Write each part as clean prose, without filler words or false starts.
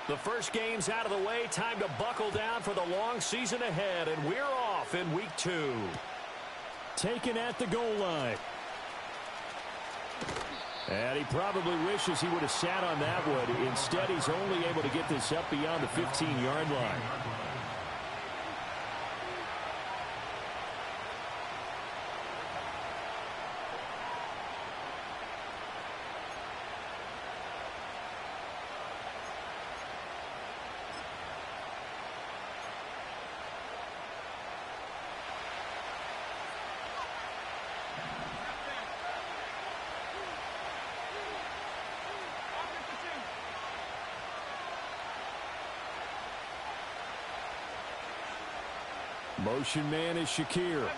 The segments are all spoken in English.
The first game's out of the way. Time to buckle down for the long season ahead, and we're off in week 2. Taken at the goal line. And he probably wishes he would have sat on that one. Instead, he's only able to get this up beyond the 15-yard line. Motion man is Shakir.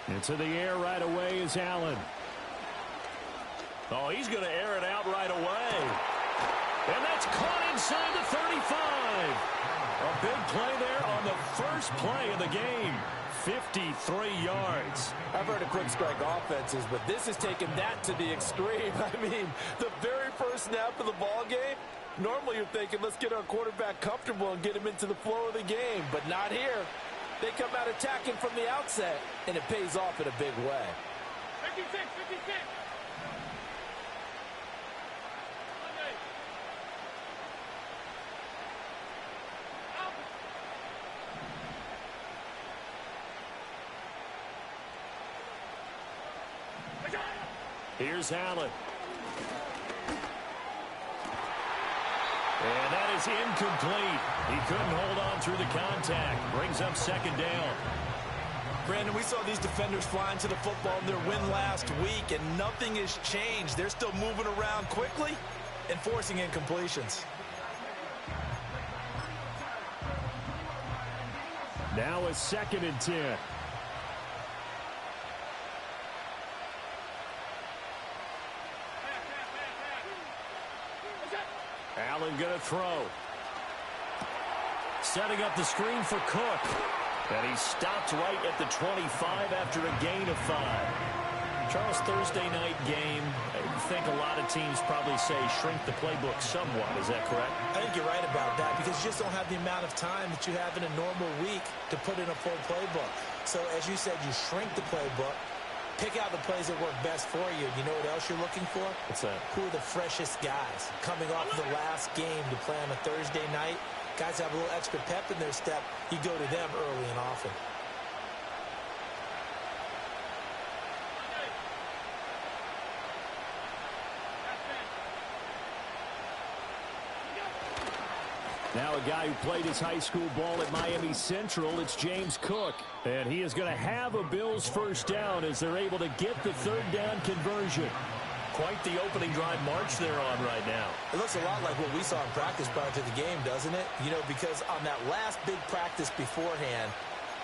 Into the air right away is Allen. Oh, he's going to air it out right away. And that's caught inside the 35. A big play there on the first play of the game. 53 yards. I've heard of quick strike offenses, but this has taken that to the extreme. I mean, the very first snap of the ball game, normally you're thinking, let's get our quarterback comfortable and get him into the flow of the game, but not here. They come out attacking from the outset, and it pays off in a big way. 56, 56. Here's Allen. And that is incomplete. He couldn't hold on through the contact. Brings up second down. Brandon, we saw these defenders flying to the football in their win last week, and nothing has changed. They're still moving around quickly and forcing incompletions. Now a 2nd and 10. Allen going to throw. Setting up the screen for Cook. And he stopped right at the 25 after a gain of 5. Charles, Thursday night game, I think a lot of teams probably say shrink the playbook somewhat. Is that correct? I think you're right about that because you just don't have the amount of time that you have in a normal week to put in a full playbook. So as you said, you shrink the playbook. Pick out the plays that work best for you. You know what else you're looking for? What's that? Who are the freshest guys coming off of the last game to play on a Thursday night? Guys have a little extra pep in their step. You go to them early and often. Now a guy who played his high school ball at Miami Central, it's James Cook. And he is going to have a Bills first down as they're able to get the 3rd down conversion. Quite the opening drive march they're on right now. It looks a lot like what we saw in practice prior to the game, doesn't it? You know, because on that last big practice beforehand,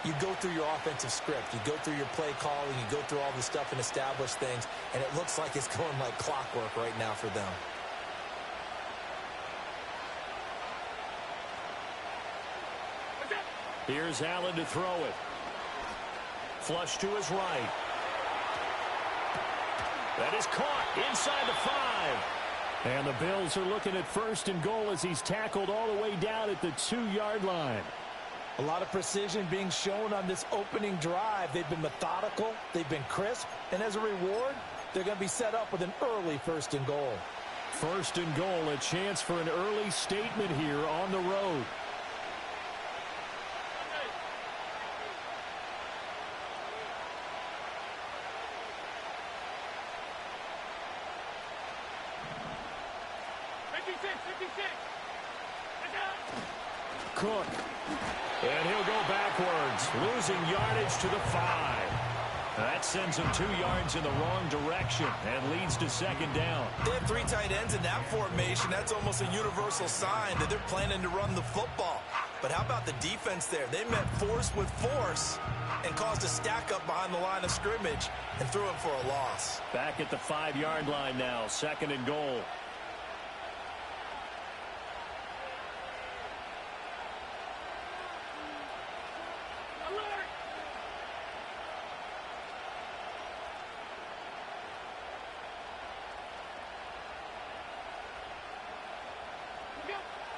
you go through your offensive script. You go through your play calling. You go through all the stuff and establish things. And it looks like it's going like clockwork right now for them. Here's Allen to throw it. Flush to his right. That is caught inside the 5. And the Bills are looking at 1st and goal as he's tackled all the way down at the 2-yard line. A lot of precision being shown on this opening drive. They've been methodical. They've been crisp. And as a reward, they're going to be set up with an early 1st and goal. 1st and goal, a chance for an early statement here on the road. Cook. And he'll go backwards, losing yardage to the 5. That sends him 2 yards in the wrong direction and leads to 2nd down. They have 3 tight ends in that formation. That's almost a universal sign that they're planning to run the football. But how about the defense there? They met force with force and caused a stack up behind the line of scrimmage and threw him for a loss. Back at the 5-yard line now, 2nd and goal.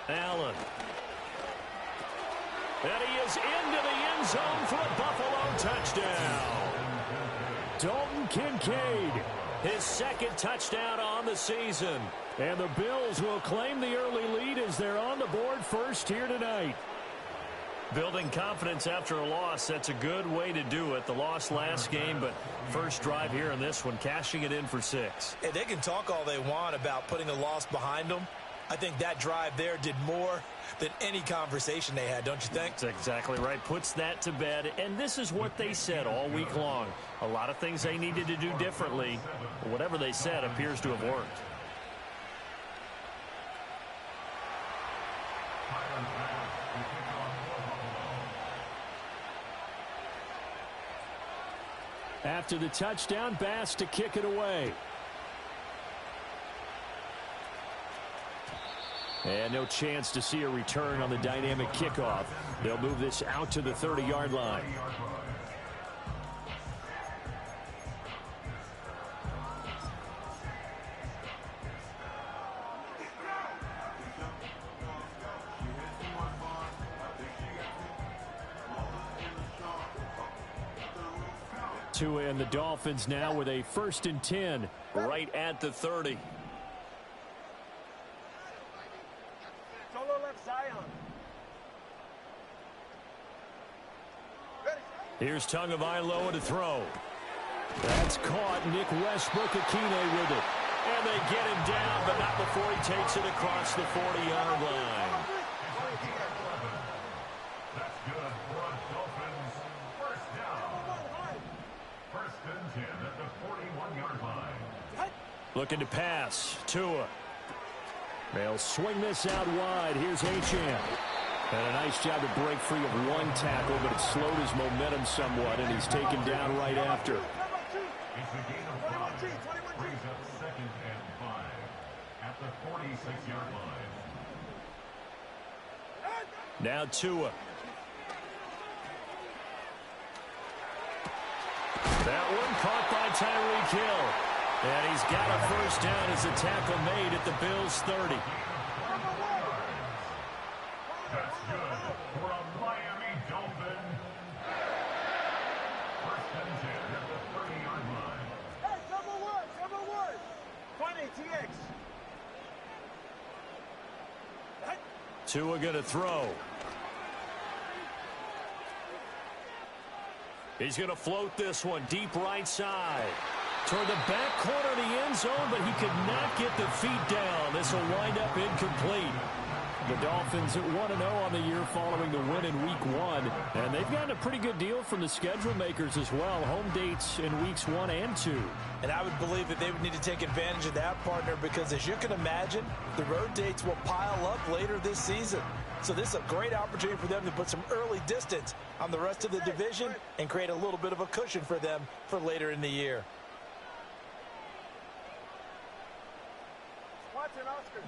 Allen. And he is into the end zone for a Buffalo touchdown. Dalton Kincaid, his 2nd touchdown on the season. And the Bills will claim the early lead as they're on the board first here tonight. Building confidence after a loss, that's a good way to do it. The loss last game, but first drive here in this one, cashing it in for 6. Hey, they can talk all they want about putting a loss behind them. I think that drive there did more than any conversation they had, don't you think? That's exactly right. Puts that to bed. And this is what they said all week long. A lot of things they needed to do differently. Whatever they said appears to have worked. After the touchdown, Bass to kick it away. And no chance to see a return on the dynamic kickoff. They'll move this out to the 30-yard line. Tua and the Dolphins now with a 1st and 10 right at the 30. Here's Tagovailoa to throw. That's caught. Nick Westbrook-Akine with it. And they get him down, but not before he takes it across the 40-yard line. That's good for a Dolphins first down. 1st and 10 at the 41-yard line. Looking to pass. Tua. They'll swing this out wide. Here's Achane. And a nice job to break free of one tackle, but it slowed his momentum somewhat, and he's taken down right after. It's a gain of 5. Brings up 2nd and 5 at the 46-yard line. Now Tua. That one caught by Tyreek Hill. And he's got a first down as a tackle made at the Bills' 30. That's good for a Miami Dolphin. 1st and 10 at the 30-yard line. Hey, number one. 20 TX. Tua going to throw. He's going to float this one deep right side. Toward the back corner of the end zone, but he could not get the feet down. This will wind up incomplete. The Dolphins at 1-0 on the year following the win in Week 1. And they've gotten a pretty good deal from the schedule makers as well. Home dates in Weeks 1 and 2. And I would believe that they would need to take advantage of that, partner, because as you can imagine, the road dates will pile up later this season. So this is a great opportunity for them to put some early distance on the rest of the division and create a little bit of a cushion for them for later in the year. Watson, Oscar.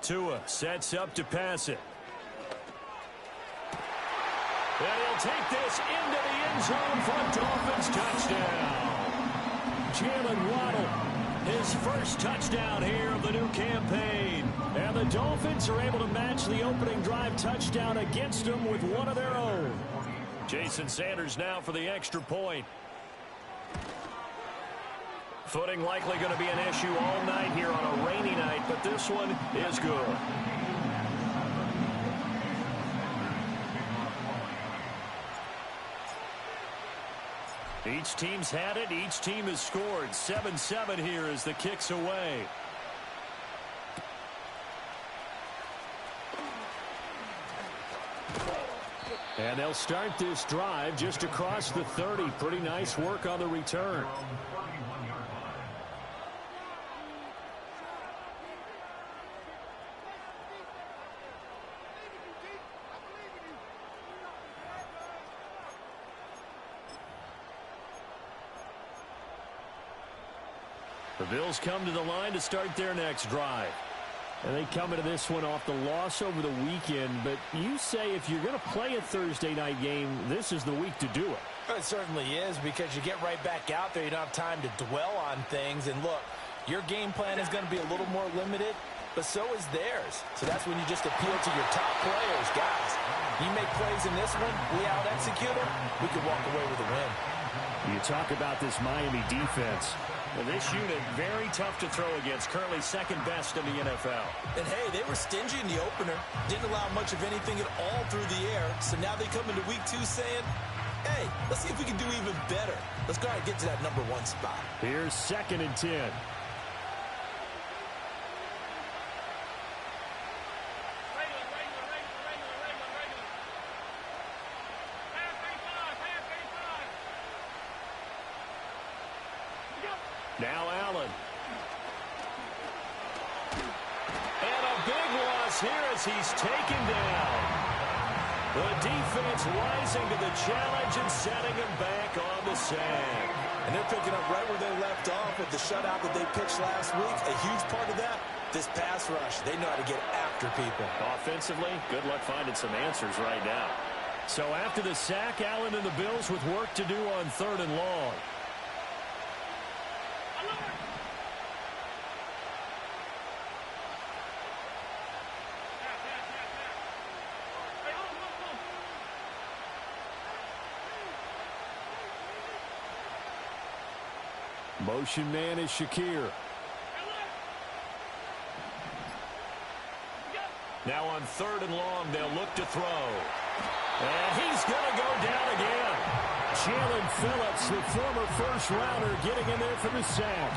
Tua sets up to pass it. And he'll take this into the end zone for a Dolphins touchdown. Jalen Waddle, his first touchdown here of the new campaign. And the Dolphins are able to match the opening drive touchdown against them with one of their own. Jason Sanders now for the extra point. Footing likely going to be an issue all night here on a rainy night, but this one is good. Each team's had it. Each team has scored. 7-7 here as the kick's away. And they'll start this drive just across the 30. Pretty nice work on the return. The Bills come to the line to start their next drive. And they come into this one off the loss over the weekend. But you say if you're going to play a Thursday night game, this is the week to do it. It certainly is, because you get right back out there. You don't have time to dwell on things. And look, your game plan is going to be a little more limited, but so is theirs. So that's when you just appeal to your top players. Guys, you make plays in this one, we out-execute them, we could walk away with a win. You talk about this Miami defense. Well, this unit, very tough to throw against. Currently second best in the NFL. And, hey, they were stingy in the opener. Didn't allow much of anything at all through the air. So now they come into week 2 saying, hey, let's see if we can do even better. Let's go ahead and get to that number 1 spot. Here's 2nd and 10. Now Allen. And a big loss here as he's taken down. The defense rising to the challenge and setting him back on the sack. And they're picking up right where they left off with the shutout that they pitched last week. A huge part of that, this pass rush. They know how to get after people. Offensively, good luck finding some answers right now. So after the sack, Allen and the Bills with work to do on 3rd and long. Motion man is Shakir. Now on 3rd and long, they'll look to throw. And he's going to go down again. Jalen Phillips, the former first-rounder, getting in there for the sack.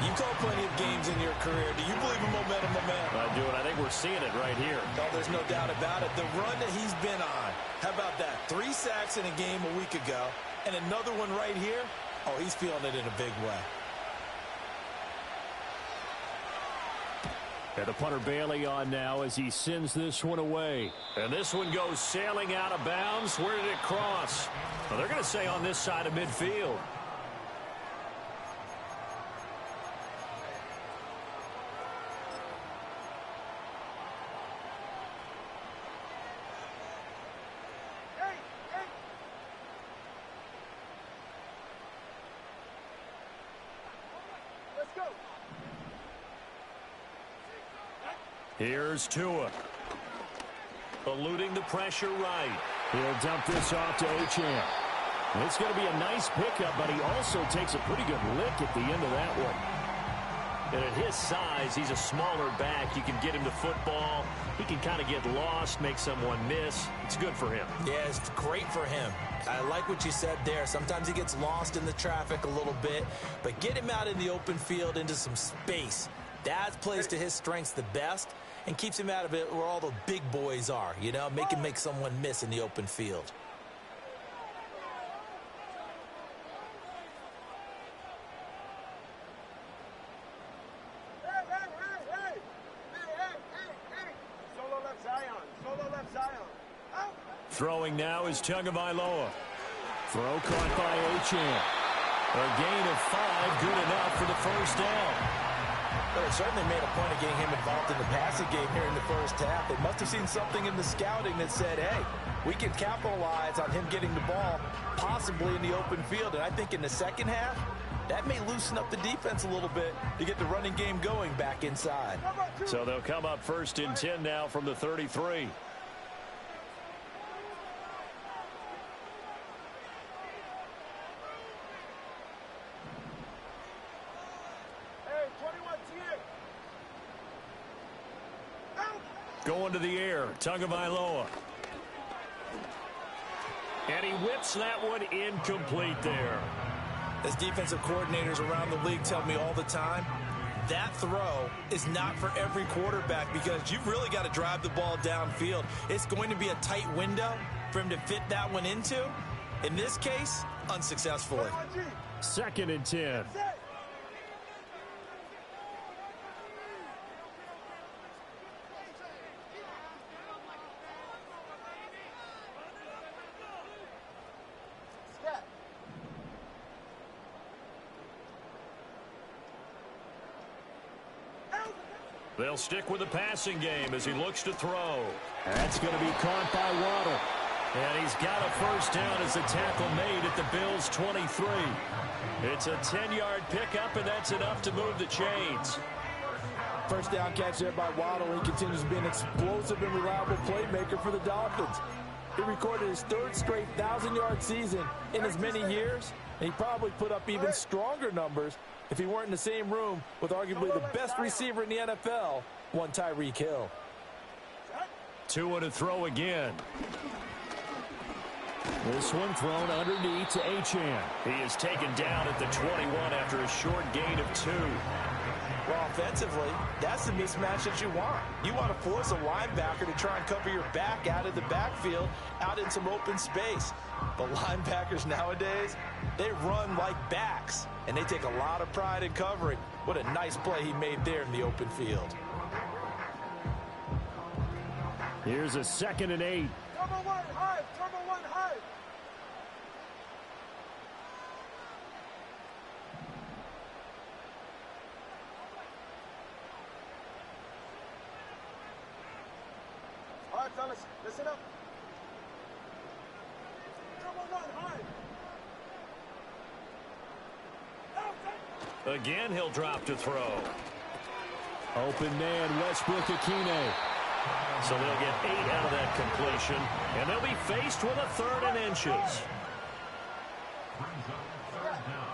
You call plenty of games in your career. Do you believe in momentum? I do, and I think we're seeing it right here. No, there's no doubt about it. The run that he's been on, how about that? 3 sacks in a game a week ago, and another one right here. Oh, he's feeling it in a big way. And the punter Bailey on now as he sends this one away. And this one goes sailing out of bounds. Where did it cross? Well, they're going to say on this side of midfield. Here's Tua. Eluding the pressure right. He'll dump this off to Achane. It's going to be a nice pickup, but he also takes a pretty good lick at the end of that one. And at his size, he's a smaller back. You can get him to football. He can kind of get lost, make someone miss. It's good for him. Yeah, it's great for him. I like what you said there. Sometimes he gets lost in the traffic a little bit, but get him out in the open field into some space. That plays to his strengths the best and keeps him out of it where all the big boys are, you know, make him make someone miss in the open field. Solo left Zion. Solo left Zion. Out. Throwing now is Tagovailoa. Throw caught by Achane. A gain of 5, good enough for the first down. But it certainly made a point of getting him involved in the passing game here in the first half. They must have seen something in the scouting that said, hey, we can capitalize on him getting the ball, possibly in the open field. And I think in the second half, that may loosen up the defense a little bit to get the running game going back inside. So they'll come up 1st and 10 now from the 33. Going to the air, Tagovailoa. And he whips that one incomplete there. As defensive coordinators around the league tell me all the time, that throw is not for every quarterback because you've really got to drive the ball downfield. It's going to be a tight window, for him to fit that one into. In this case, unsuccessfully. 2nd and 10. They'll stick with the passing game as he looks to throw. That's going to be caught by Waddle. And he's got a first down as a tackle made at the Bills' 23. It's a 10-yard pickup, and that's enough to move the chains. First down catch there by Waddle. He continues to be an explosive and reliable playmaker for the Dolphins. He recorded his 3rd straight 1,000-yard season in as many years, and he probably put up even stronger numbers if he weren't in the same room with arguably the best receiver in the NFL, one Tyreek Hill. 2 to throw again. This one thrown underneath to Achane. He is taken down at the 21 after a short gain of 2. Well, offensively, that's the mismatch that you want. You want to force a linebacker to try and cover your back out of the backfield, out in some open space. But linebackers nowadays, they run like backs, and they take a lot of pride in covering. What a nice play he made there in the open field. Here's a 2nd and 8. Number 1 high, number 1 high. All right, fellas, listen up. Number 1 high. Again, he'll drop to throw. Open man, Westbrook-Ikhine. So they'll get 8 out of that completion, and they'll be faced with a 3rd and inches.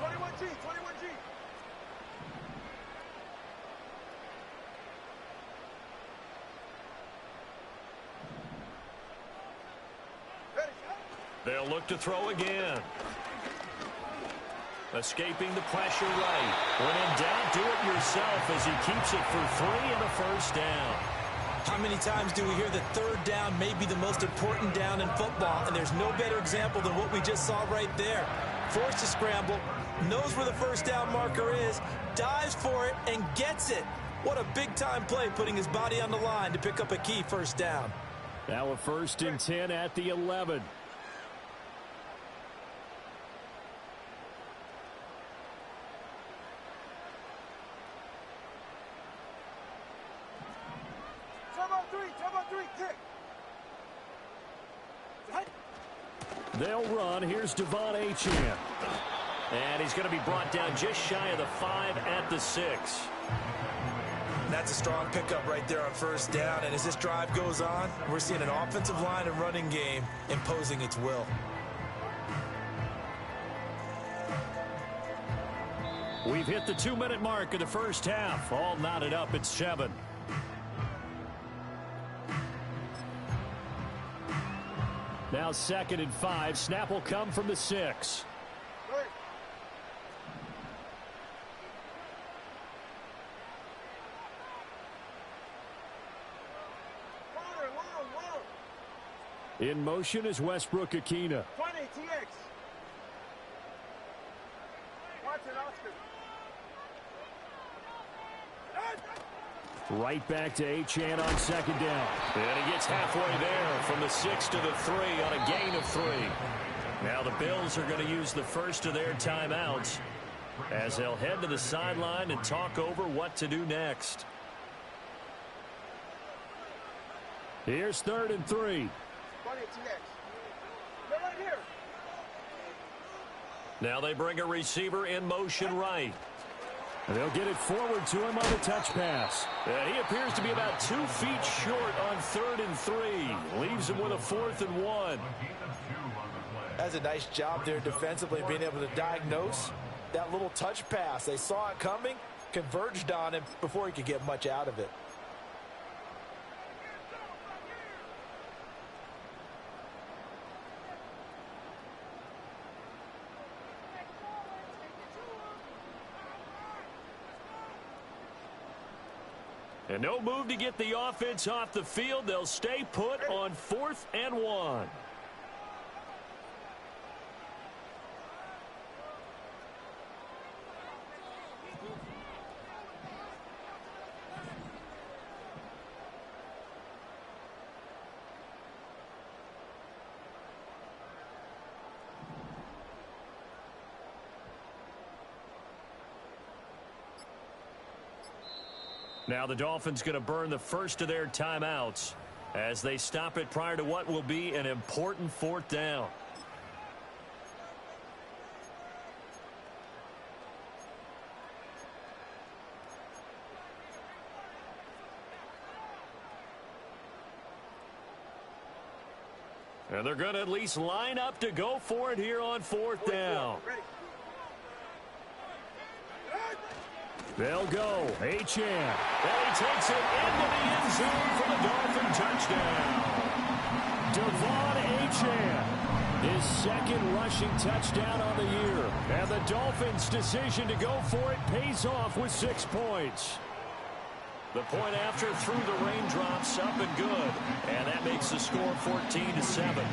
21G, 21G. They'll look to throw again. Escaping the pressure right. When in doubt, do it yourself as he keeps it for 3 and a first down. How many times do we hear that 3rd down may be the most important down in football, and there's no better example than what we just saw right there. Forced to scramble, knows where the first down marker is, dives for it, and gets it. What a big-time play, putting his body on the line to pick up a key first down. Now a 1st and 10 at the 11. Turbo 3, kick. They'll run. Here's Devon Achane. And he's going to be brought down just shy of the 5 at the 6. That's a strong pickup right there on first down. And as this drive goes on, we're seeing an offensive line and running game imposing its will. We've hit the 2-minute mark of the first half. All knotted up at 7. Now 2nd and 5. Snap will come from the 6. In motion is Westbrook-Ikhine. 20 TX. Watch it, Oscar. Right back to Achane on 2nd down. And he gets halfway there from the 6 to the 3 on a gain of 3. Now the Bills are going to use the first of their timeouts as they'll head to the sideline and talk over what to do next. Here's 3rd and 3. 20 TX. They're right here. Now they bring a receiver in motion right. And they'll get it forward to him on the touch pass. And he appears to be about 2 feet short on 3rd and 3. Leaves him with a 4th and 1. That's a nice job there defensively, being able to diagnose that little touch pass. They saw it coming, converged on him before he could get much out of it. And no move to get the offense off the field. They'll stay put on 4th and 1. Now the Dolphins going to burn the first of their timeouts as they stop it prior to what will be an important fourth down. And they're going to at least line up to go for it here on fourth down. They'll go. Achane. And he takes it into the end zone for the Dolphin touchdown. Devon Achane, his second rushing touchdown on the year. And the Dolphins' decision to go for it pays off with 6 points. The point after through the raindrops, up and good. And that makes the score 14-7.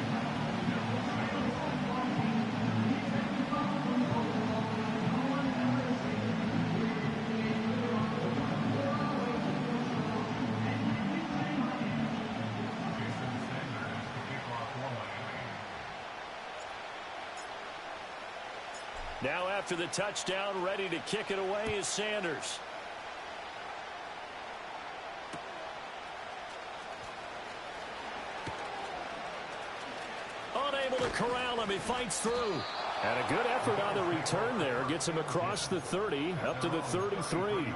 Now after the touchdown, ready to kick it away is Sanders. Unable to corral him. He fights through. And a good effort on the return there. Gets him across the 30, up to the 33.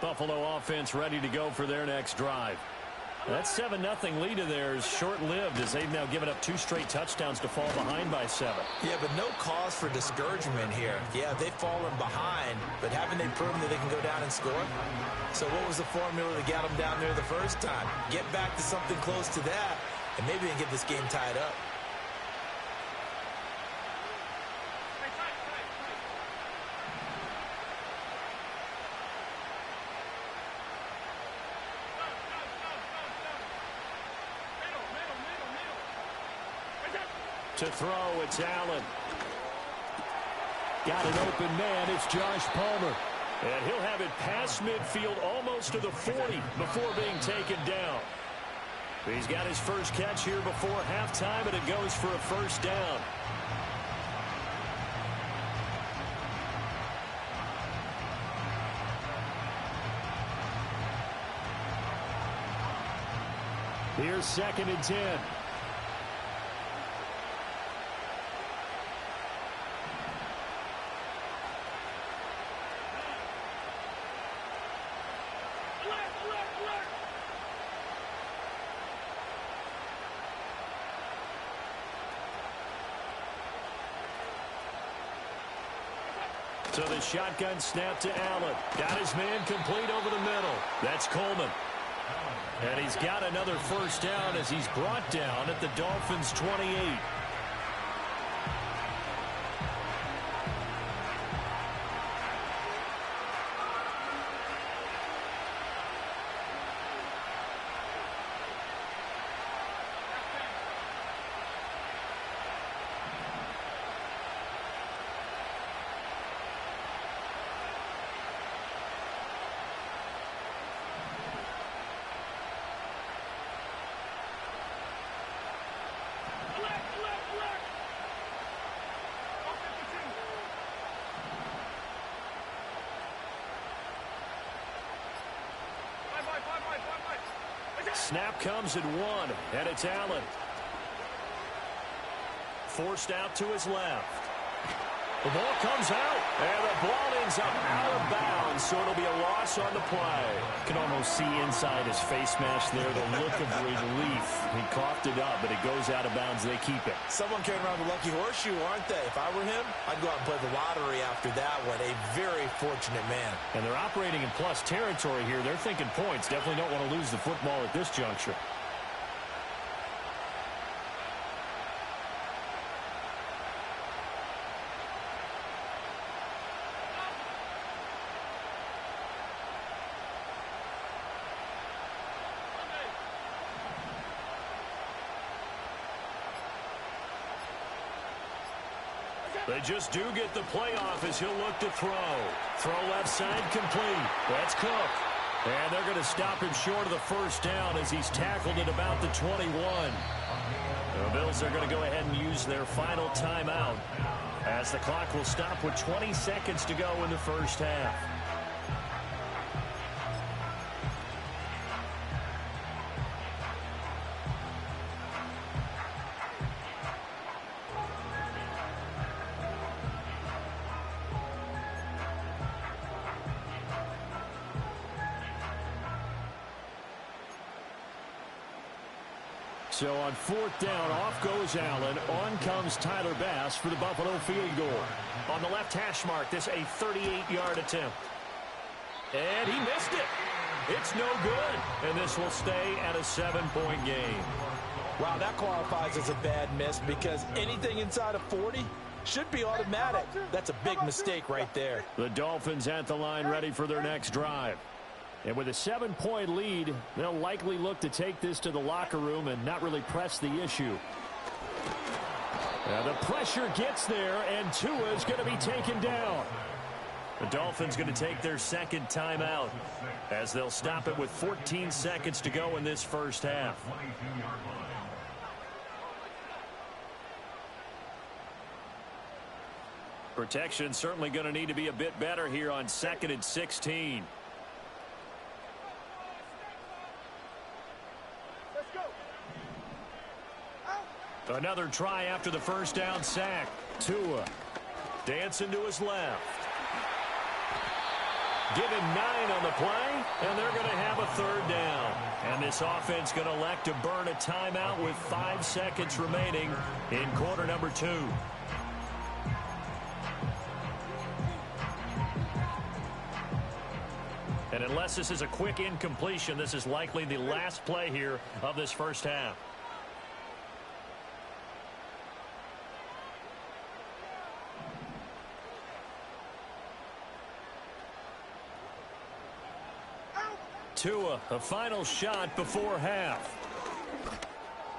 Buffalo offense ready to go for their next drive. That 7-0 lead of theirs short-lived as they've now given up 2 straight touchdowns to fall behind by 7. Yeah, but no cause for discouragement here. Yeah, they've fallen behind, but haven't they proven that they can go down and score? So what was the formula that got them down there the first time? Get back to something close to that, and maybe they can get this game tied up. To throw, it's Allen. Got an open man, it's Josh Palmer. And he'll have it past midfield almost to the 40 before being taken down. He's got his first catch here before halftime, and it goes for a first down. Here's 2nd and 10. So the shotgun snap to Allen. Got his man complete over the middle. That's Coleman. And he's got another first down as he's brought down at the Dolphins' 28. Snap comes at 1, and it's Allen. Forced out to his left. The ball comes out, and the ball ends up out of bounds, so it'll be a loss on the play. You can almost see inside his face mask there the look of relief. He coughed it up, but it goes out of bounds. They keep it. Someone carrying around the lucky horseshoe, aren't they? If I were him, I'd go out and play the lottery after that one. A very fortunate man. And they're operating in plus territory here. They're thinking points. Definitely don't want to lose the football at this juncture. They just do get the playoff as he'll look to throw. Throw left side complete. That's Cook. And they're going to stop him short of the first down as he's tackled at about the 21. The Bills are going to go ahead and use their final timeout as the clock will stop with 20 seconds to go in the first half. So on fourth down, off goes Allen. On comes Tyler Bass for the Buffalo field goal. On the left hash mark, this a 38-yard attempt. And he missed it. It's no good. And this will stay at a 7-point game. Wow, that qualifies as a bad miss because anything inside of 40 should be automatic. That's a big mistake right there. The Dolphins at the line ready for their next drive. And with a 7-point lead, they'll likely look to take this to the locker room and not really press the issue. Now the pressure gets there, and Tua is going to be taken down. The Dolphins going to take their second timeout as they'll stop it with 14 seconds to go in this first half. Protection certainly going to need to be a bit better here on 2nd and 16. Another try after the first down sack. Tua dancing to his left. Give him 9 on the play, and they're going to have a third down. And this offense going to elect to burn a timeout with 5 seconds remaining in quarter number 2. And unless this is a quick incompletion, this is likely the last play here of this first half. Tua, a final shot before half.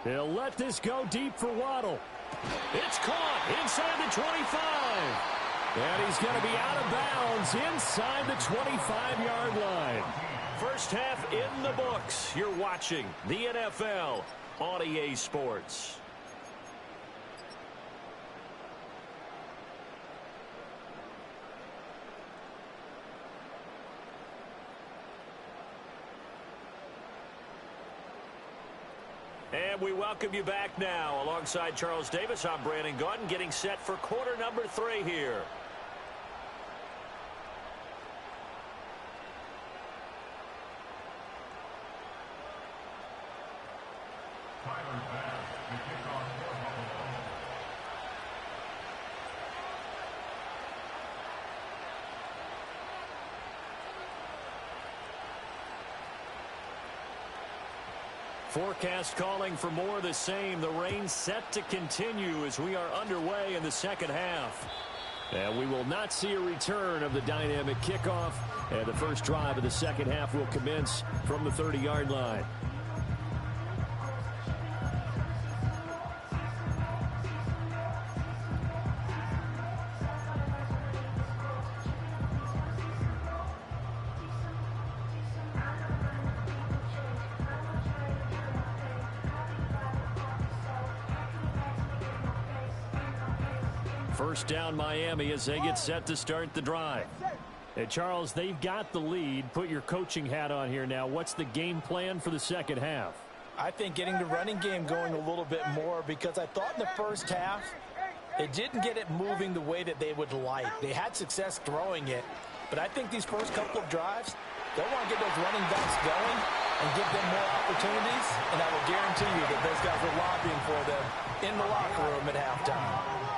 He'll let this go deep for Waddle. It's caught inside the 25. And he's going to be out of bounds inside the 25-yard line. First half in the books. You're watching the NFL on EA Sports. And we welcome you back now. Alongside Charles Davis, I'm Brandon Gaudin, getting set for quarter number 3 here. Forecast calling for more of the same. The rain set to continue as we are underway in the second half. And we will not see a return of the dynamic kickoff. And the first drive of the second half will commence from the 30-yard line. First down Miami as they get set to start the drive. Hey, Charles, they've got the lead. Put your coaching hat on here now. What's the game plan for the second half? I think getting the running game going a little bit more because I thought in the first half it didn't get it moving the way that they would like. They had success throwing it, but I think these first couple of drives, they'll want to get those running backs going and give them more opportunities, and I will guarantee you that those guys are lobbying for them in the locker room at halftime.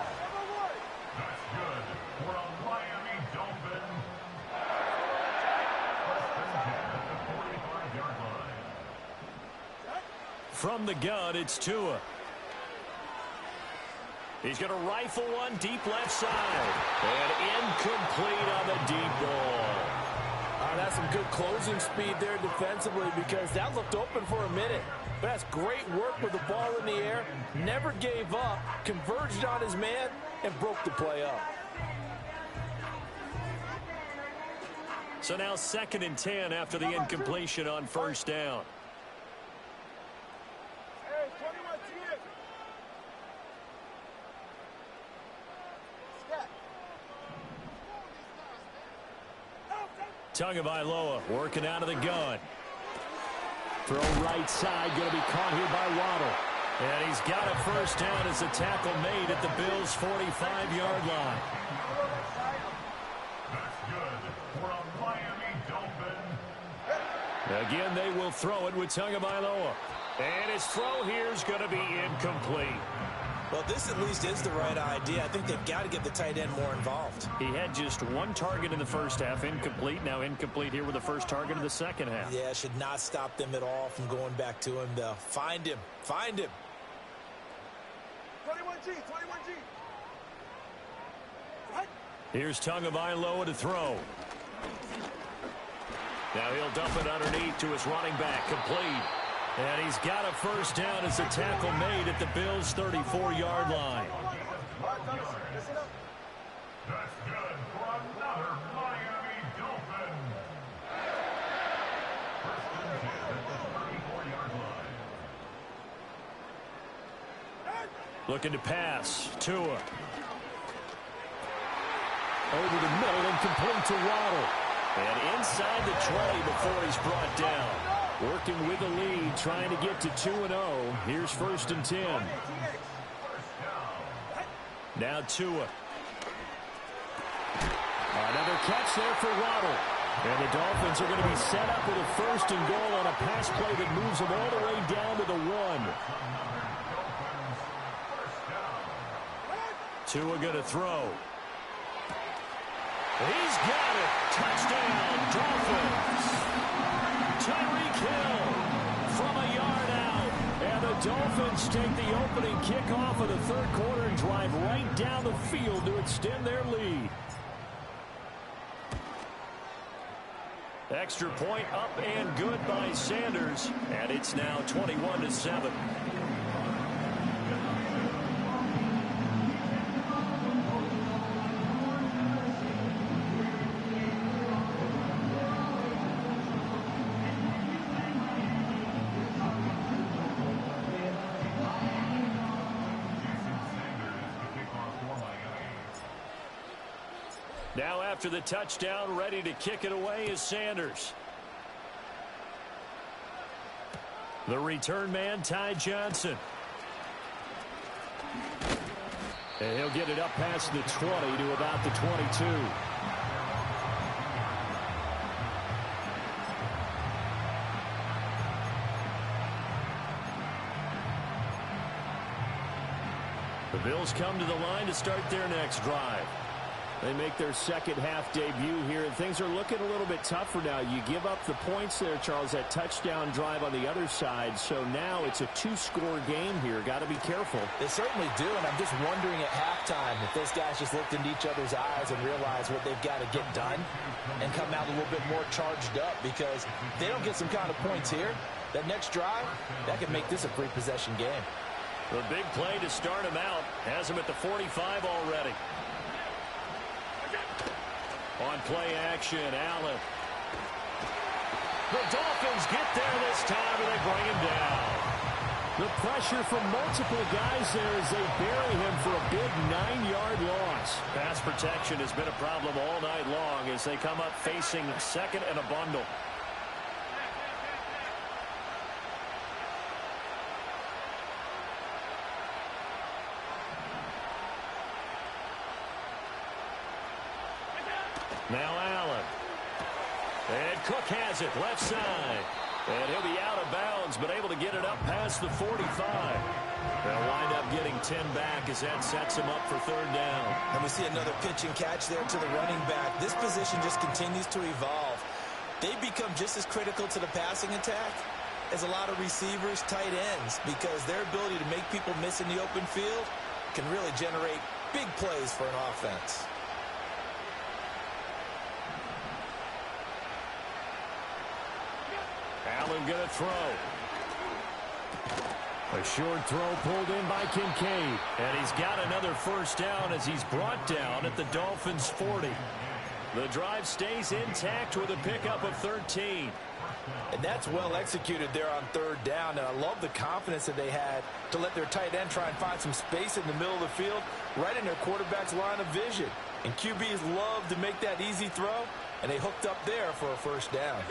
That's good for a Miami Dolphin. First and 10 at the 45-yard line. From the gun, it's Tua. He's going to rifle one deep left side. And incomplete on the deep ball. That's some good closing speed there defensively because that looked open for a minute. But that's great work with the ball in the air. Never gave up, converged on his man, and broke the play up. So now 2nd and 10 after the incompletion on first down. Hey, 21 to you. Tagovailoa working out of the gun. Throw right side, going to be caught here by Waddle. And he's got a first down as a tackle made at the Bills' 45-yard line. That's good for a Miami Dolphin. Again, they will throw it with Tagovailoa. And his throw here is going to be incomplete. Well, this at least is the right idea. I think they've got to get the tight end more involved. He had just one target in the first half, incomplete. Now incomplete here with the first target of the second half. Yeah, should not stop them at all from going back to him, though. Find him. Find him. 21G, 21G. Here's Tagovailoa to throw. Now he'll dump it underneath to his running back, complete. And he's got a first down as a tackle made at the Bills' 34-yard line. That's good for another Miami Dolphin. First and 10 at the 34-yard line. Looking to pass. Tua. Over the middle and complete to Waddle. And inside the 20 before he's brought down. Working with the lead, trying to get to 2-0. Here's first and 10. Now Tua. Another catch there for Waddle. And the Dolphins are going to be set up with a first and goal on a pass play that moves them all the way down to the 1. Tua going to throw. He's got it. Touchdown, Dolphins. Tyreek Hill from a yard out. And the Dolphins take the opening kickoff of the third quarter and drive right down the field to extend their lead. Extra point up and good by Sanders. And it's now 21-7. Now after the touchdown, ready to kick it away is Sanders. The return man, Ty Johnson. And he'll get it up past the 20 to about the 22. The Bills come to the line to start their next drive. They make their second half debut here, and things are looking a little bit tougher now. You give up the points there, Charles, that touchdown drive on the other side. So now it's a two-score game here. Got to be careful. They certainly do, and I'm just wondering at halftime if those guys just looked into each other's eyes and realized what they've got to get done and come out a little bit more charged up, because if they don't get some kind of points here, that next drive, that could make this a free-possession game. The big play to start him out has him at the 45 already. On play action, Allen. The Dolphins get there this time, and they bring him down. The pressure from multiple guys there as they bury him for a big 9-yard loss. Pass protection has been a problem all night long as they come up facing second and a bundle. Now Allen. And Cook has it, left side. And he'll be out of bounds, but able to get it up past the 45. They'll wind up getting 10 back as that sets him up for third down. And we see another pitch and catch there to the running back. This position just continues to evolve. They become just as critical to the passing attack as a lot of receivers, tight ends, because their ability to make people miss in the open field can really generate big plays for an offense. Allen going to throw. A short throw pulled in by Kincaid. And he's got another first down as he's brought down at the Dolphins' 40. The drive stays intact with a pickup of 13. And that's well executed there on third down. And I love the confidence that they had to let their tight end try and find some space in the middle of the field, right in their quarterback's line of vision. And QBs love to make that easy throw, and they hooked up there for a first down.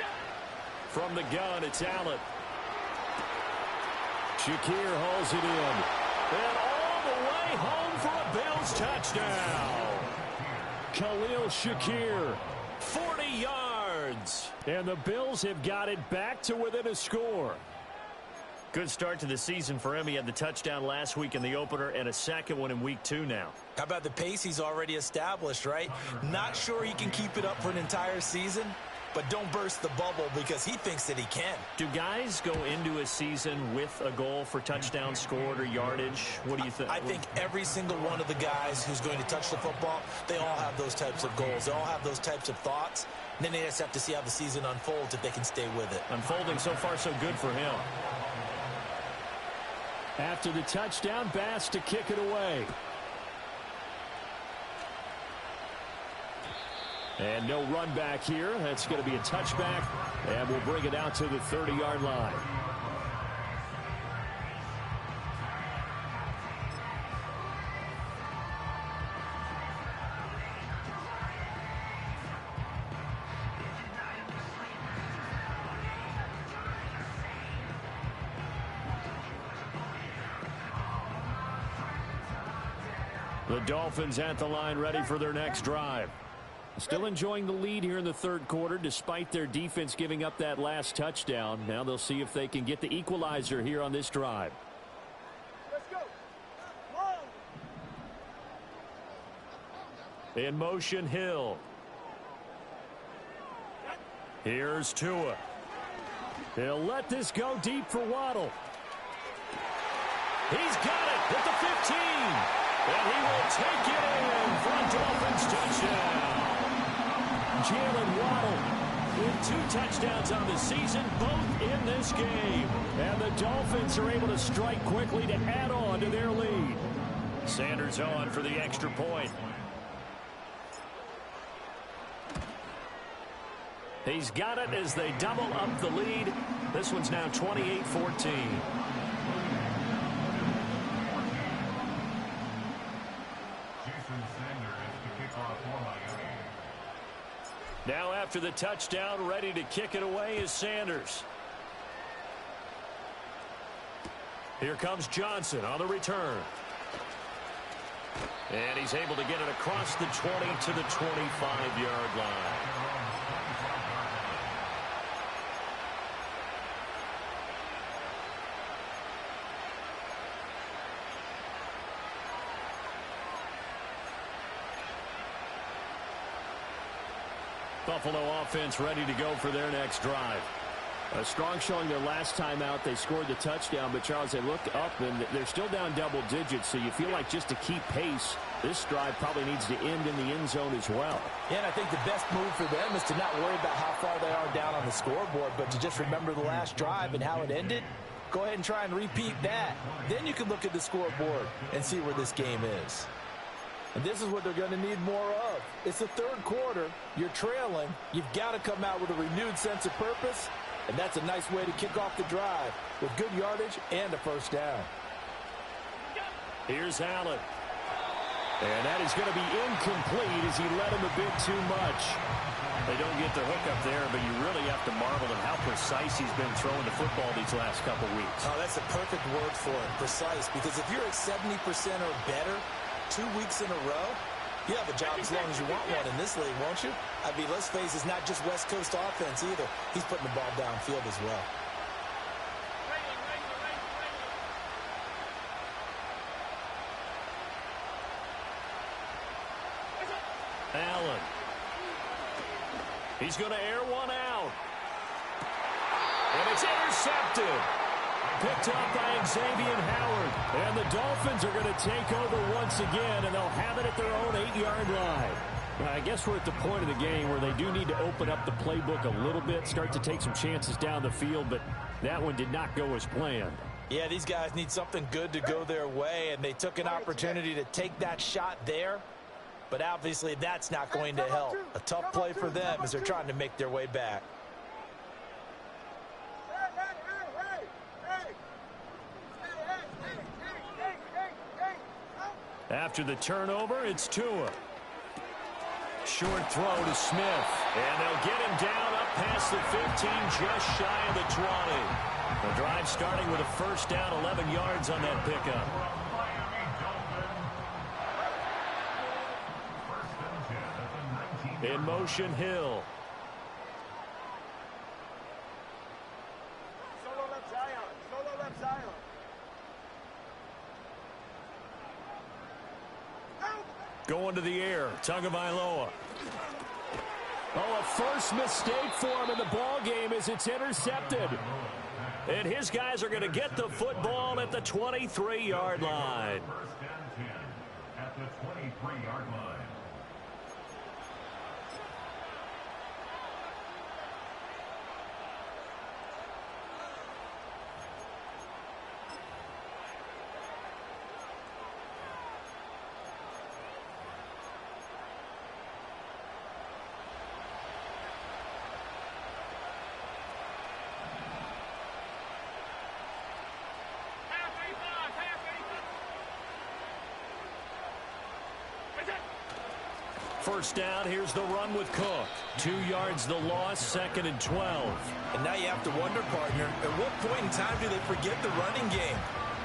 From the gun, it's Allen. Shakir hauls it in. And all the way home for a Bills touchdown. Khalil Shakir, 40 yards. And the Bills have got it back to within a score. Good start to the season for him. He had the touchdown last week in the opener and a second one in week 2 now. How about the pace he's already established, right? Not sure he can keep it up for an entire season, but don't burst the bubble because he thinks that he can. Do guys go into a season with a goal for touchdowns scored or yardage? What do you think? I think every single one of the guys who's going to touch the football, they all have those types of goals. They all have those types of thoughts. And then they just have to see how the season unfolds if they can stay with it. Unfolding so far so good for him. After the touchdown, Bass to kick it away. And no run back here. That's going to be a touchback, and we'll bring it out to the 30-yard line. The Dolphins at the line, ready for their next drive. Still enjoying the lead here in the third quarter, despite their defense giving up that last touchdown. Now they'll see if they can get the equalizer here on this drive. Let's go. In motion, Hill. Here's Tua. He'll let this go deep for Waddle. He's got it at the 15. And he will take it in for a Dolphins touchdown. Jalen Waddle with 2 touchdowns on the season, both in this game. And the Dolphins are able to strike quickly to add on to their lead. Sanders on for the extra point. He's got it as they double up the lead. This one's now 28-14. Now after the touchdown, ready to kick it away is Sanders. Here comes Johnson on the return. And he's able to get it across the 20 to the 25-yard line. Buffalo offense ready to go for their next drive. A strong showing their last time out. They scored the touchdown, but Charles, they look up and they're still down double digits, so you feel like just to keep pace, this drive probably needs to end in the end zone as well. Yeah, and I think the best move for them is to not worry about how far they are down on the scoreboard, but to just remember the last drive and how it ended. Go ahead and try and repeat that. Then you can look at the scoreboard and see where this game is. And this is what they're going to need more of. It's the third quarter. You're trailing. You've got to come out with a renewed sense of purpose. And that's a nice way to kick off the drive with good yardage and a first down. Here's Allen. And that is going to be incomplete as he led him a bit too much. They don't get the hook up there, but you really have to marvel at how precise he's been throwing the football these last couple weeks. Oh, that's a perfect word for it, precise. Because if you're at 70% or better 2 weeks in a row, you have a job as long as you want one in this league, won't you? I mean, let's face it, it's not just West Coast offense either. He's putting the ball downfield as well. Allen. He's going to air one out. And it's intercepted. Picked up by Xavier Howard. And the Dolphins are going to take over once again, and they'll have it at their own 8-yard line. I guess we're at the point of the game where they do need to open up the playbook a little bit, start to take some chances down the field, but that one did not go as planned. Yeah, these guys need something good to go their way, and they took an opportunity to take that shot there. But obviously that's not going to help. A tough play for them as they're trying to make their way back. After the turnover, it's Tua. Short throw to Smith. And they'll get him down up past the 15, just shy of the 20. The drive starting with a first down, 11 yards on that pickup. In motion, Hill. Solo left Zion. Solo left Zion. Going to the air. Tagovailoa. Oh, a first mistake for him in the ball game as it's intercepted. And his guys are going to get the football at the 23-yard line. First and 10 at the 23-yard line. First down, here's the run with Cook. 2 yards the loss, 2nd and 12. And now you have to wonder, partner, at what point in time do they forget the running game?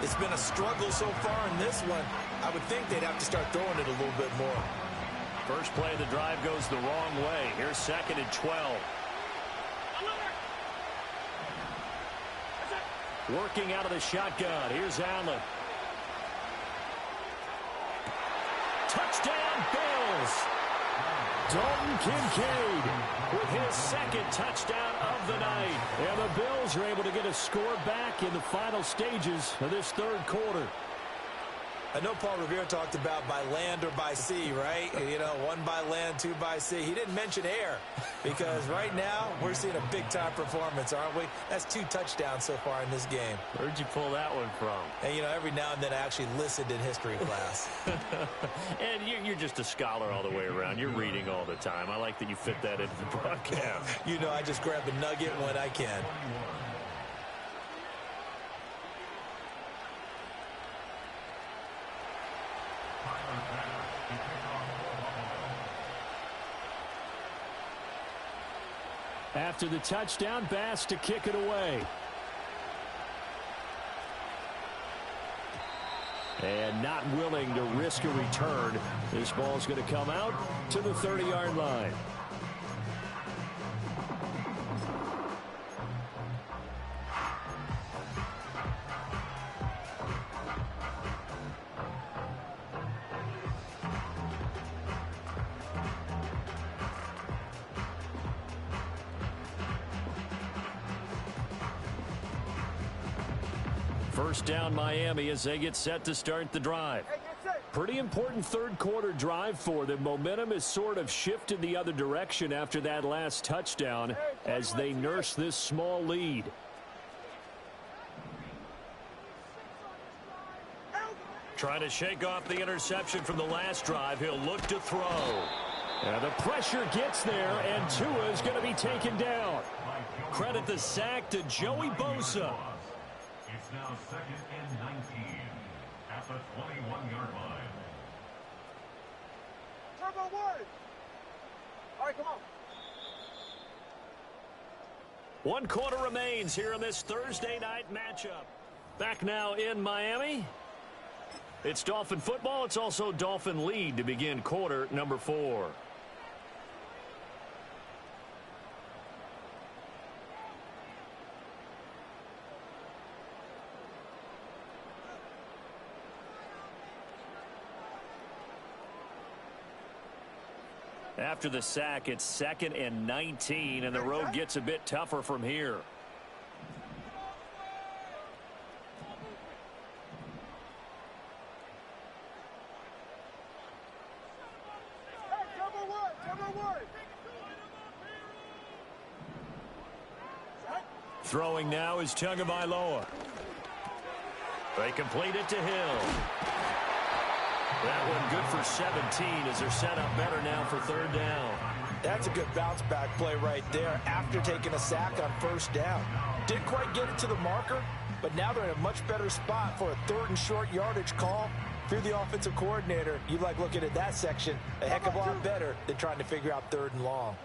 It's been a struggle so far in this one. I would think they'd have to start throwing it a little bit more. First play of the drive goes the wrong way. Here's 2nd and 12. Working out of the shotgun. Here's Allen. Touchdown, Bills. Dalton Kincaid with his 2nd touchdown of the night. And the Bills are able to get a score back in the final stages of this 3rd quarter. I know Paul Revere talked about by land or by sea, right? You know, 1 by land, 2 by sea. He didn't mention air because right now we're seeing a big-time performance, aren't we? That's 2 touchdowns so far in this game. Where'd you pull that one from? And, you know, every now and then I actually listened in history class. And you're just a scholar all the way around. You're reading all the time. I like that you fit that into the broadcast. You know, I just grab a nugget when I can. After the touchdown, Bass to kick it away. And not willing to risk a return. This ball's going to come out to the 30-yard line. First down Miami as they get set to start the drive. Pretty important 3rd quarter drive for them. Momentum has sort of shifted the other direction after that last touchdown as they nurse this small lead. Trying to shake off the interception from the last drive. He'll look to throw. And the pressure gets there, and Tua is going to be taken down. Credit the sack to Joey Bosa. It's now 2nd and 19 at the 21-yard line. Turbo 1. All right, come on. 1 quarter remains here in this Thursday night matchup. Back now in Miami. It's Dolphin football. It's also Dolphin lead to begin quarter number 4. After the sack, it's 2nd and 19, and the road gets a bit tougher from here. Turbo 1. Throwing now is Tagovailoa. They complete it to Hill. That one good for 17 as they're set up better now for 3rd down. That's a good bounce back play right there after taking a sack on 1st down. Didn't quite get it to the marker, but now they're in a much better spot for a 3rd and short yardage call. If you're the offensive coordinator, you like looking at that section a heck of a lot better than trying to figure out 3rd and long.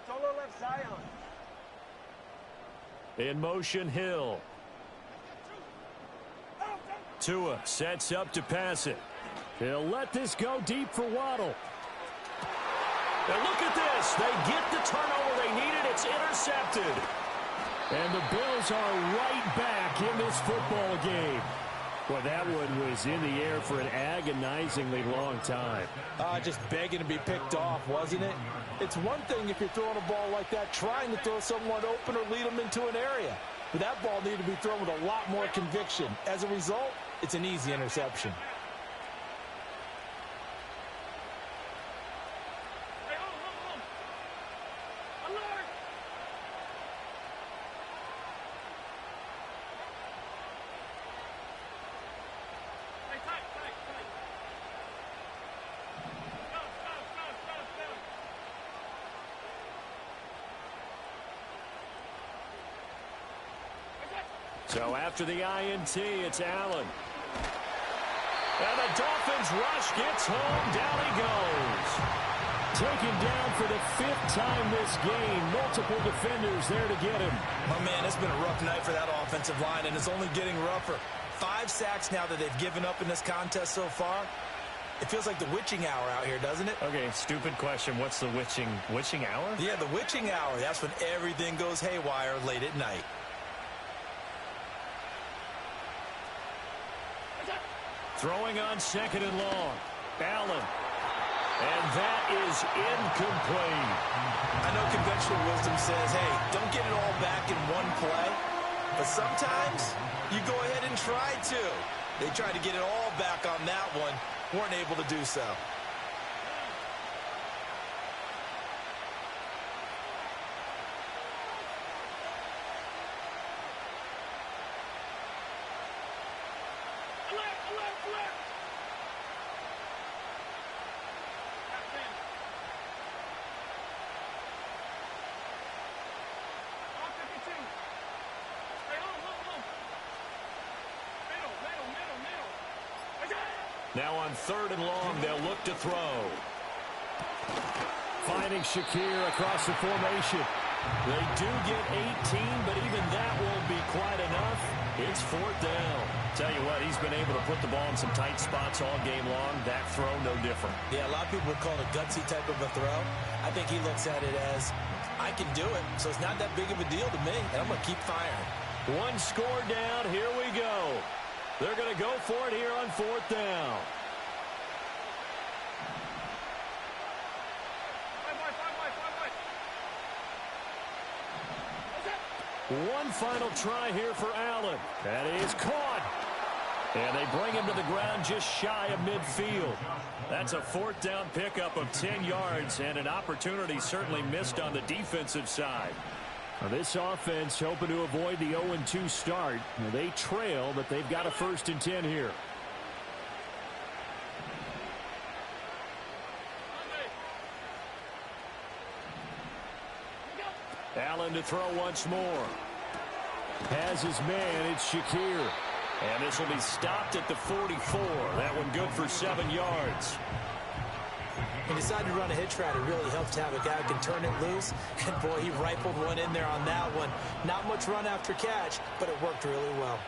Solo left side. In motion, Hill. Tua sets up to pass it. He'll let this go deep for Waddle. And look at this. They get the turnover they needed. It's intercepted. And the Bills are right back in this football game. Well, that one was in the air for an agonizingly long time. Just begging to be picked off, wasn't it? It's one thing if you're throwing a ball like that, trying to throw someone open or lead them into an area. But that ball needed to be thrown with a lot more conviction. As a result, it's an easy interception. So after the INT, it's Allen. And the Dolphins rush gets home. Down he goes. Taken down for the 5th time this game. Multiple defenders there to get him. My man, it's been a rough night for that offensive line, and it's only getting rougher. 5 sacks now that they've given up in this contest so far. It feels like the witching hour out here, doesn't it? Okay, stupid question. What's the witching hour? Yeah, the witching hour. That's when everything goes haywire late at night. Throwing on 2nd and long. Allen. And that is incomplete. I know conventional wisdom says, hey, don't get it all back in one play. But sometimes you go ahead and try to. They tried to get it all back on that one. Weren't able to do so. Now on 3rd and long, they'll look to throw. Finding Shakir across the formation. They do get 18, but even that won't be quite enough. It's 4th down. Tell you what, he's been able to put the ball in some tight spots all game long. That throw, no different. Yeah, a lot of people would call it a gutsy type of a throw. I think he looks at it as, I can do it, so it's not that big of a deal to me, and I'm going to keep firing. One score down. Here we go. They're going to go for it here on 4th down. One final try here for Allen. That is caught. And they bring him to the ground just shy of midfield. That's a 4th down pickup of 10 yards and an opportunity certainly missed on the defensive side. Now this offense hoping to avoid the 0-2 start. Now they trail, but they've got a 1st and 10 here. Allen to throw once more. Has his man, it's Shakir. And this will be stopped at the 44. That one good for 7 yards. He decided to run a hitch route. It really helps to have a guy who can turn it loose. And, boy, he rifled one in there on that one. Not much run after catch, but it worked really well.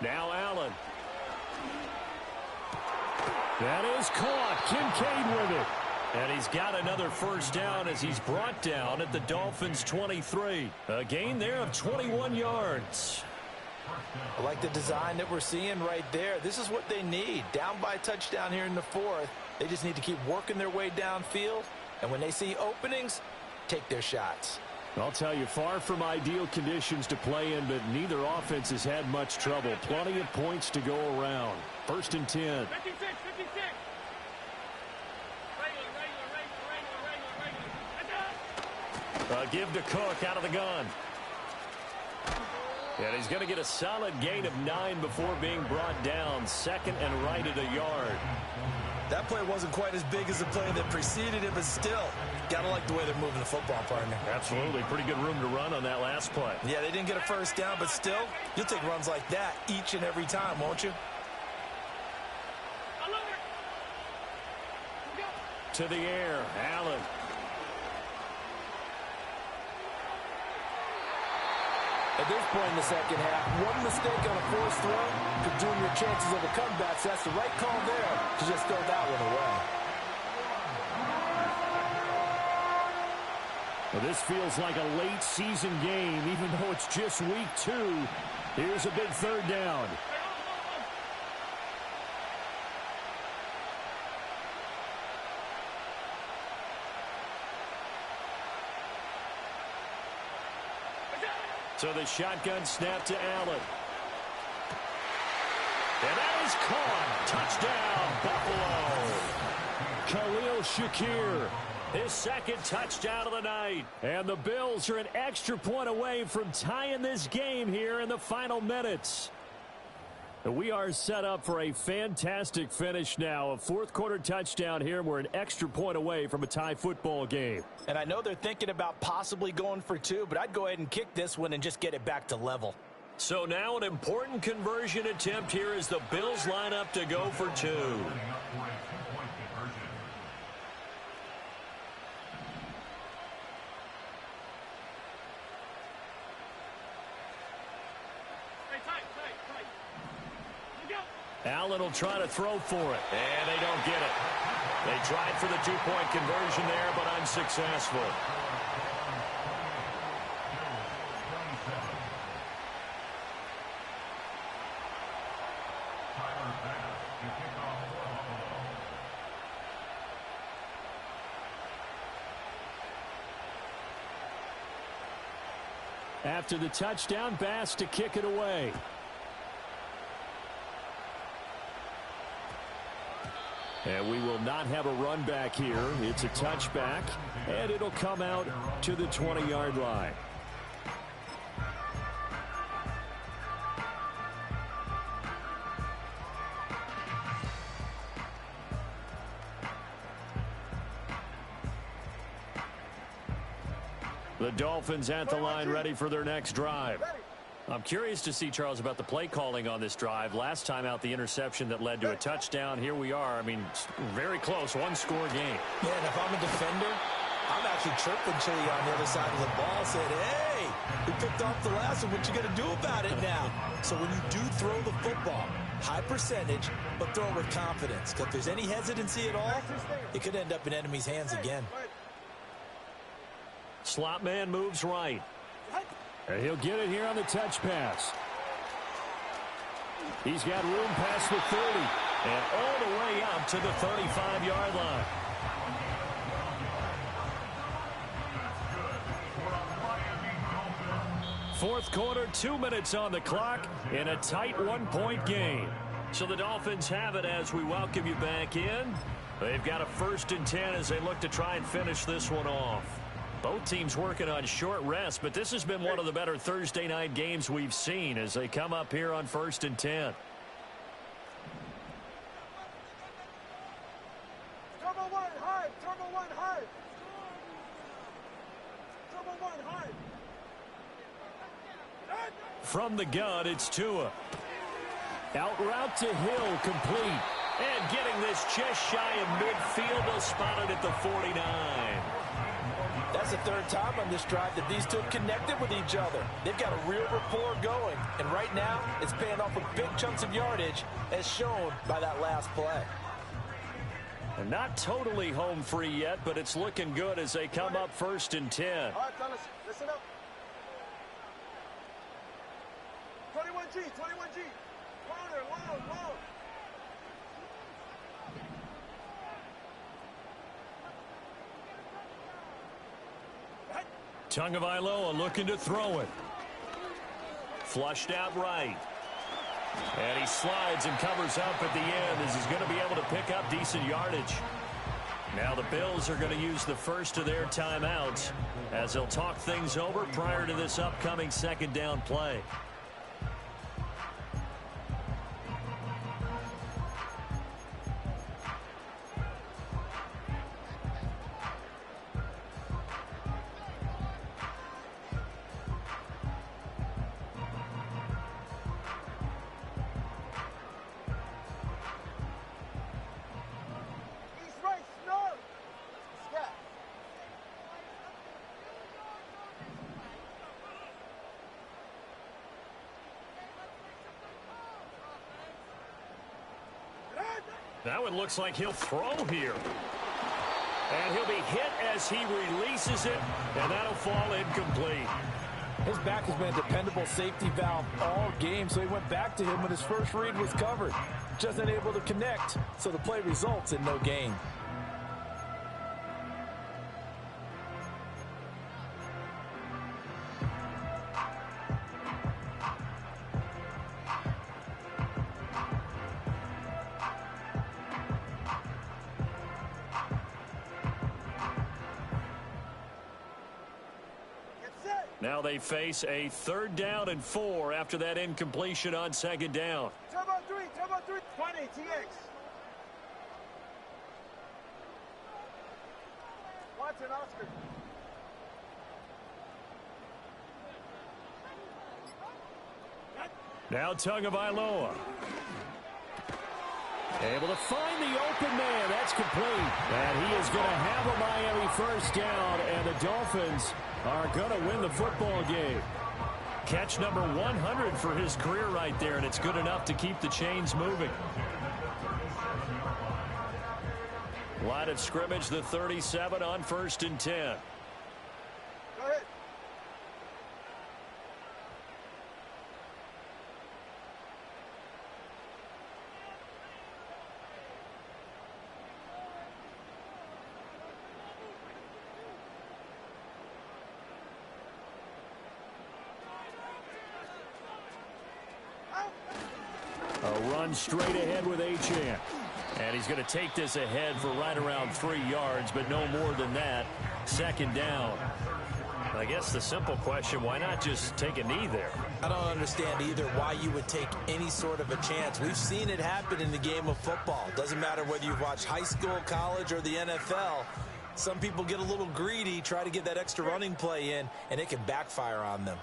Now Allen. That is caught. Kincaid with it. And he's got another 1st down as he's brought down at the Dolphins 23. A gain there of 21 yards. I like the design that we're seeing right there. This is what they need. Down by a touchdown here in the 4th. They just need to keep working their way downfield. And when they see openings, take their shots. I'll tell you, far from ideal conditions to play in, but neither offense has had much trouble. Plenty of points to go around. 1st and 10. 56, 56. Give to Cook out of the gun. And he's going to get a solid gain of 9 before being brought down. Second and right at a yard. That play wasn't quite as big as the play that preceded it, but still, gotta like the way they're moving the football, partner. Absolutely. Pretty good room to run on that last play. Yeah, they didn't get a first down, but still, you'll take runs like that each and every time, won't you? To the air, Allen. At this point in the second half, one mistake on a forced throw could doom your chances of a comeback. So that's the right call there to just throw that one away. Well, this feels like a late season game, even though it's just week 2. Here's a big third down. So the shotgun snap to Allen. And that is caught. Touchdown, Buffalo. Khalil Shakir, his second touchdown of the night. And the Bills are an extra point away from tying this game here in the final minutes. We are set up for a fantastic finish now. A fourth-quarter touchdown here. We're an extra point away from a tie football game. And I know they're thinking about possibly going for 2, but I'd go ahead and kick this one and just get it back to level. So now an important conversion attempt here as the Bills line up to go for 2. Allen will try to throw for it, and they don't get it. They tried for the 2-point conversion there, but unsuccessful. After the touchdown, Bass to kick it away. And we will not have a run back here. It's a touchback, and it'll come out to the 20-yard line. The Dolphins at the line, ready for their next drive. I'm curious to see, Charles, about the play calling on this drive. Last time out, the interception that led to a touchdown. Here we are. I mean, very close, one-score game. Yeah, and if I'm a defender, I'm actually chirping Chili on the other side of the ball, saying, hey, we picked off the last one. What you going to do about it now? So when you do throw the football, high percentage, but throw it with confidence. Because if there's any hesitancy at all, it could end up in enemy's hands again. Slot man moves right. And he'll get it here on the touch pass. He's got room past the 30 and all the way up to the 35-yard line. Fourth quarter, 2 minutes on the clock in a tight one-point game. So the Dolphins have it as we welcome you back in. They've got a 1st and 10 as they look to try and finish this one off. Both teams working on short rest, but this has been one of the better Thursday night games we've seen as they come up here on 1st and 10. Turbo one high, turbo one high. Turbo one high. From the gun, it's Tua. Out route to Hill, complete. And getting this just shy of midfield, they'll spot it at the 49. That's the 3rd time on this drive that these two have connected with each other. They've got a real rapport going, and right now it's paying off with big chunks of yardage as shown by that last play. And not totally home free yet, but it's looking good as they come up 1st and 10. All right, fellas, listen up. 21G, 21G. Corner, long, long. Tagovailoa looking to throw it. Flushed out right. And he slides and covers up at the end as he's going to be able to pick up decent yardage. Now the Bills are going to use the first of their timeouts as they'll talk things over prior to this upcoming second down play. Now it looks like he'll throw here. And he'll be hit as he releases it, and that'll fall incomplete. His back has been a dependable safety valve all game, so he went back to him when his first read was covered. Just unable to connect, so the play results in no gain. Now they face a 3rd down and 4 after that incompletion on 2nd down. Turbo 3, 20, TX. Watson, Oscar. Now Tagovailoa. Able to find the open man. That's complete. And he is going to have a Miami first down, and the Dolphins are going to win the football game. Catch number 100 for his career right there, and it's good enough to keep the chains moving. Line of scrimmage, the 37 on 1st and 10. Go ahead. A run straight ahead with Achane. And he's going to take this ahead for right around 3 yards, but no more than that. 2nd down. I guess the simple question, why not just take a knee there? I don't understand either why you would take any sort of a chance. We've seen it happen in the game of football. Doesn't matter whether you've watched high school, college, or the NFL. Some people get a little greedy, try to get that extra running play in, and it can backfire on them.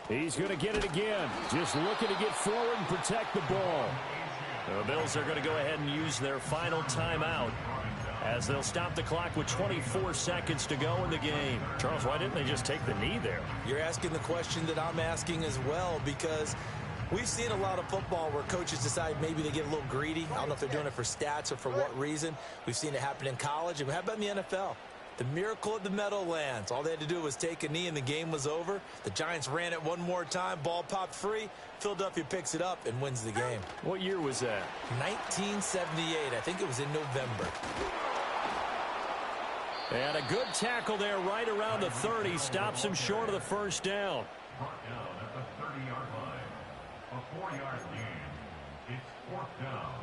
He's going to get it again. Just looking to get forward and protect the ball. The Bills are going to go ahead and use their final timeout as they'll stop the clock with 24 seconds to go in the game. Charles, why didn't they just take the knee there? You're asking the question that I'm asking as well, because we've seen a lot of football where coaches decide maybe they get a little greedy. I don't know if they're doing it for stats or for what reason. We've seen it happen in college, and how about in the NFL? The miracle of the Meadowlands. All they had to do was take a knee and the game was over. The Giants ran it one more time. Ball popped free. Philadelphia picks it up and wins the game. What year was that? 1978. I think it was in November. And a good tackle there right around the 30. Stops him short of the first down. Brought down at the 30-yard line. A 4-yard gain. It's 4th down.